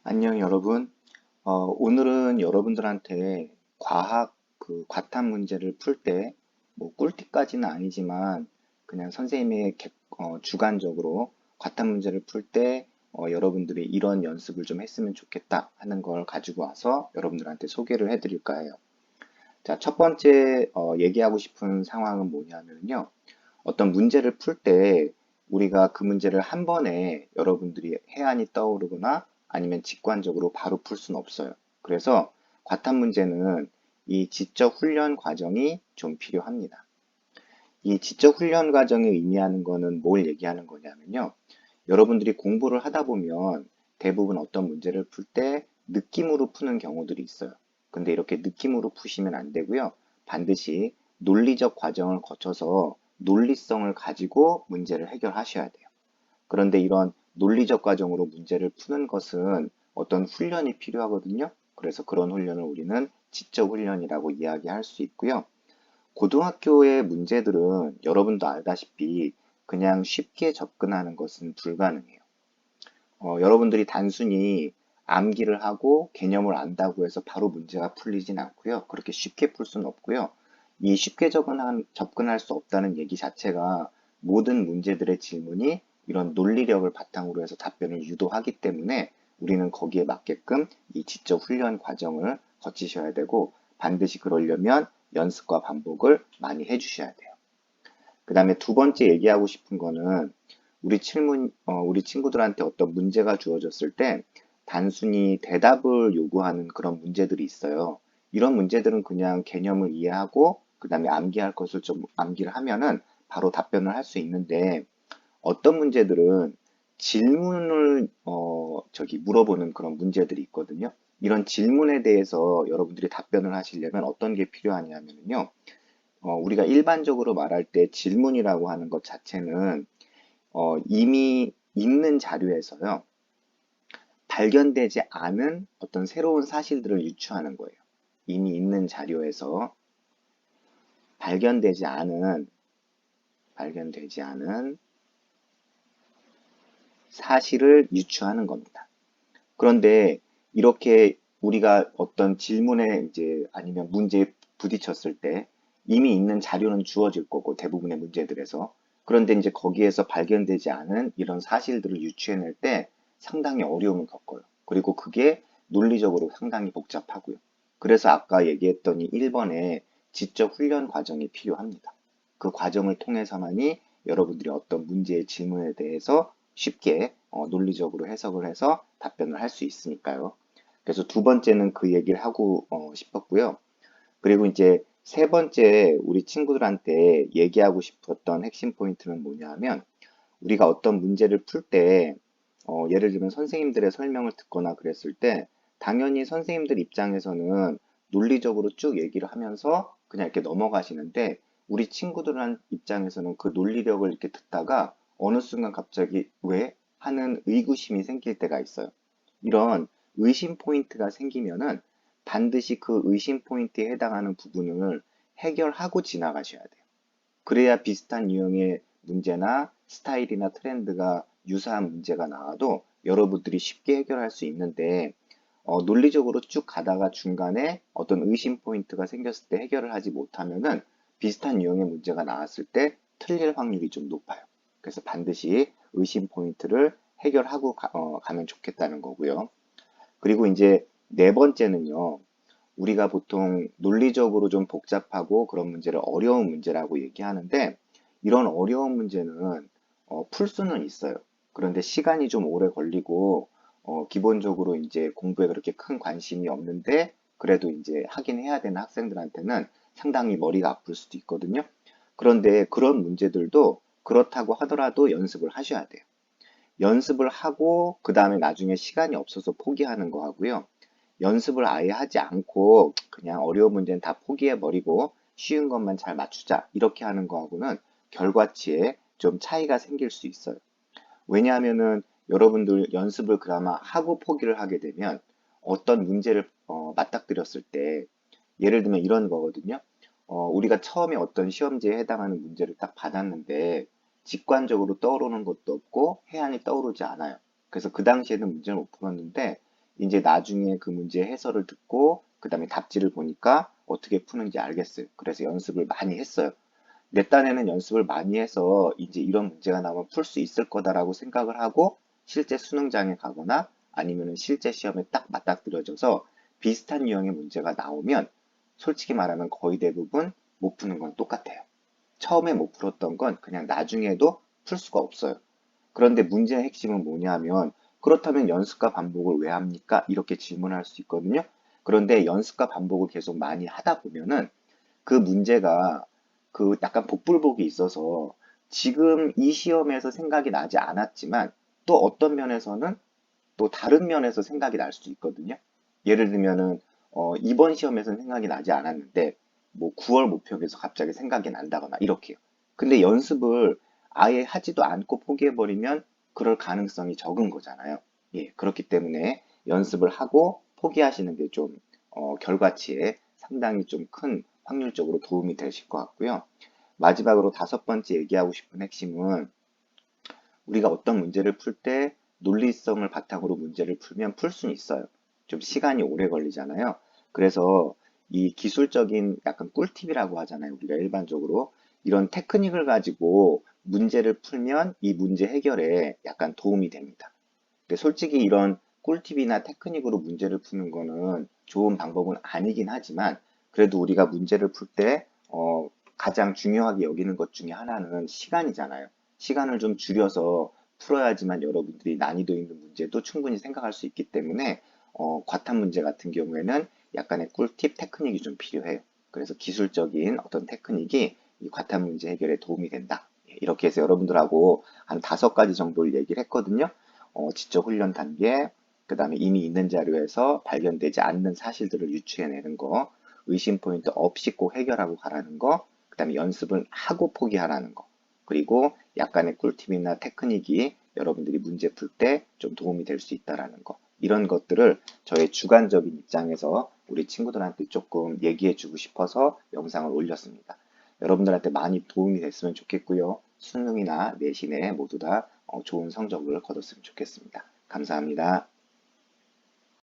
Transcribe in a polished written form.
안녕 여러분. 오늘은 여러분들한테 과학 과탐 문제를 풀 때, 뭐 꿀팁까지는 아니지만 그냥 선생님의 주관적으로 과탐 문제를 풀 때 여러분들이 이런 연습을 좀 했으면 좋겠다 하는 걸 가지고 와서 여러분들한테 소개를 해드릴까 해요. 자, 첫 번째 얘기하고 싶은 상황은 뭐냐면요. 어떤 문제를 풀 때 우리가 그 문제를 한 번에 여러분들이 해안이 떠오르거나 아니면 직관적으로 바로 풀 수는 없어요. 그래서 과탐 문제는 이 지적 훈련 과정이 좀 필요합니다. 이 지적 훈련 과정이 의미하는 거는 뭘 얘기하는 거냐면요. 여러분들이 공부를 하다 보면 대부분 어떤 문제를 풀 때 느낌으로 푸는 경우들이 있어요. 근데 이렇게 느낌으로 푸시면 안 되고요. 반드시 논리적 과정을 거쳐서 논리성을 가지고 문제를 해결하셔야 돼요. 그런데 이런 논리적 과정으로 문제를 푸는 것은 어떤 훈련이 필요하거든요. 그래서 그런 훈련을 우리는 지적 훈련이라고 이야기할 수 있고요. 고등학교의 문제들은 여러분도 알다시피 그냥 쉽게 접근하는 것은 불가능해요. 여러분들이 단순히 암기를 하고 개념을 안다고 해서 바로 문제가 풀리진 않고요. 그렇게 쉽게 풀 수는 없고요. 이 쉽게 접근할 수 없다는 얘기 자체가 모든 문제들의 질문이 이런 논리력을 바탕으로 해서 답변을 유도하기 때문에 우리는 거기에 맞게끔 이 지적 훈련 과정을 거치셔야 되고 반드시 그러려면 연습과 반복을 많이 해주셔야 돼요. 그 다음에 두 번째 얘기하고 싶은 거는 우리 친구들한테 어떤 문제가 주어졌을 때 단순히 대답을 요구하는 그런 문제들이 있어요. 이런 문제들은 그냥 개념을 이해하고 그 다음에 암기할 것을 좀 암기를 하면은 바로 답변을 할 수 있는데 어떤 문제들은 질문을 물어보는 그런 문제들이 있거든요. 이런 질문에 대해서 여러분들이 답변을 하시려면 어떤 게 필요하냐면요. 우리가 일반적으로 말할 때 질문이라고 하는 것 자체는 이미 있는 자료에서요, 발견되지 않은 어떤 새로운 사실들을 유추하는 거예요. 이미 있는 자료에서 발견되지 않은, 발견되지 않은 사실을 유추하는 겁니다. 그런데 이렇게 우리가 어떤 질문에 이제 아니면 문제에 부딪혔을 때 이미 있는 자료는 주어질 거고 대부분의 문제들에서 그런데 이제 거기에서 발견되지 않은 이런 사실들을 유추해낼 때 상당히 어려움을 겪어요. 그리고 그게 논리적으로 상당히 복잡하고요. 그래서 아까 얘기했더니 1번에 지적 훈련 과정이 필요합니다. 그 과정을 통해서만이 여러분들이 어떤 문제의 질문에 대해서 쉽게 논리적으로 해석을 해서 답변을 할 수 있으니까요. 그래서 두 번째는 그 얘기를 하고 싶었고요. 그리고 이제 세 번째 우리 친구들한테 얘기하고 싶었던 핵심 포인트는 뭐냐 하면 우리가 어떤 문제를 풀 때 예를 들면 선생님들의 설명을 듣거나 그랬을 때 당연히 선생님들 입장에서는 논리적으로 쭉 얘기를 하면서 그냥 이렇게 넘어가시는데 우리 친구들 입장에서는 그 논리력을 이렇게 듣다가 어느 순간 갑자기 왜? 하는 의구심이 생길 때가 있어요. 이런 의심 포인트가 생기면은 반드시 그 의심 포인트에 해당하는 부분을 해결하고 지나가셔야 돼요. 그래야 비슷한 유형의 문제나 스타일이나 트렌드가 유사한 문제가 나와도 여러분들이 쉽게 해결할 수 있는데 논리적으로 쭉 가다가 중간에 어떤 의심 포인트가 생겼을 때 해결을 하지 못하면은 비슷한 유형의 문제가 나왔을 때 틀릴 확률이 좀 높아요. 그래서 반드시 의심 포인트를 해결하고 가면 좋겠다는 거고요. 그리고 이제 네 번째는요. 우리가 보통 논리적으로 좀 복잡하고 그런 문제를 어려운 문제라고 얘기하는데 이런 어려운 문제는 풀 수는 있어요. 그런데 시간이 좀 오래 걸리고 기본적으로 이제 공부에 그렇게 큰 관심이 없는데 그래도 이제 하긴 해야 되는 학생들한테는 상당히 머리가 아플 수도 있거든요. 그런데 그런 문제들도 그렇다고 하더라도 연습을 하셔야 돼요. 연습을 하고 그 다음에 나중에 시간이 없어서 포기하는 거 하고요. 연습을 아예 하지 않고 그냥 어려운 문제는 다 포기해버리고 쉬운 것만 잘 맞추자 이렇게 하는 거하고는 결과치에 좀 차이가 생길 수 있어요. 왜냐하면은 여러분들 연습을 그나마 하고 포기를 하게 되면 어떤 문제를 맞닥뜨렸을 때 예를 들면 이런 거거든요. 우리가 처음에 어떤 시험지에 해당하는 문제를 딱 받았는데 직관적으로 떠오르는 것도 없고 해안이 떠오르지 않아요. 그래서 그 당시에는 문제를 못 풀었는데 이제 나중에 그 문제 해설을 듣고 그 다음에 답지를 보니까 어떻게 푸는지 알겠어요. 그래서 연습을 많이 했어요. 내 딴에는 연습을 많이 해서 이제 이런 문제가 나오면 풀 수 있을 거다라고 생각을 하고 실제 수능장에 가거나 아니면 실제 시험에 딱 맞닥뜨려져서 비슷한 유형의 문제가 나오면 솔직히 말하면 거의 대부분 못 푸는 건 똑같아요. 처음에 못 풀었던 건 그냥 나중에도 풀 수가 없어요. 그런데 문제의 핵심은 뭐냐면 그렇다면 연습과 반복을 왜 합니까? 이렇게 질문할 수 있거든요. 그런데 연습과 반복을 계속 많이 하다 보면은 그 문제가 그 약간 복불복이 있어서 지금 이 시험에서 생각이 나지 않았지만 또 어떤 면에서는 또 다른 면에서 생각이 날 수도 있거든요. 예를 들면은 이번 시험에서는 생각이 나지 않았는데 뭐 9월 모평에서 갑자기 생각이 난다거나 이렇게요. 근데 연습을 아예 하지도 않고 포기해버리면 그럴 가능성이 적은 거잖아요. 예, 그렇기 때문에 연습을 하고 포기하시는 게 좀 결과치에 상당히 좀 큰 확률적으로 도움이 되실 것 같고요. 마지막으로 다섯 번째 얘기하고 싶은 핵심은 우리가 어떤 문제를 풀 때 논리성을 바탕으로 문제를 풀면 풀 수는 있어요. 좀 시간이 오래 걸리잖아요. 그래서 이 기술적인 약간 꿀팁이라고 하잖아요. 우리가 일반적으로 이런 테크닉을 가지고 문제를 풀면 이 문제 해결에 약간 도움이 됩니다. 근데 솔직히 이런 꿀팁이나 테크닉으로 문제를 푸는 거는 좋은 방법은 아니긴 하지만 그래도 우리가 문제를 풀 때 가장 중요하게 여기는 것 중에 하나는 시간이잖아요. 시간을 좀 줄여서 풀어야지만 여러분들이 난이도 있는 문제도 충분히 생각할 수 있기 때문에 과탐 문제 같은 경우에는 약간의 꿀팁 테크닉이 좀 필요해요. 그래서 기술적인 어떤 테크닉이 이 과탐 문제 해결에 도움이 된다. 예, 이렇게 해서 여러분들하고 한 다섯 가지 정도를 얘기를 했거든요. 지적 훈련 단계, 그 다음에 이미 있는 자료에서 발견되지 않는 사실들을 유추해내는 거, 의심 포인트 없이 꼭 해결하고 가라는 거, 그 다음에 연습을 하고 포기하라는 거, 그리고 약간의 꿀팁이나 테크닉이 여러분들이 문제 풀 때 좀 도움이 될 수 있다라는 거. 이런 것들을 저의 주관적인 입장에서 우리 친구들한테 조금 얘기해 주고 싶어서 영상을 올렸습니다. 여러분들한테 많이 도움이 됐으면 좋겠고요. 수능이나 내신에 모두 다 좋은 성적을 거뒀으면 좋겠습니다. 감사합니다.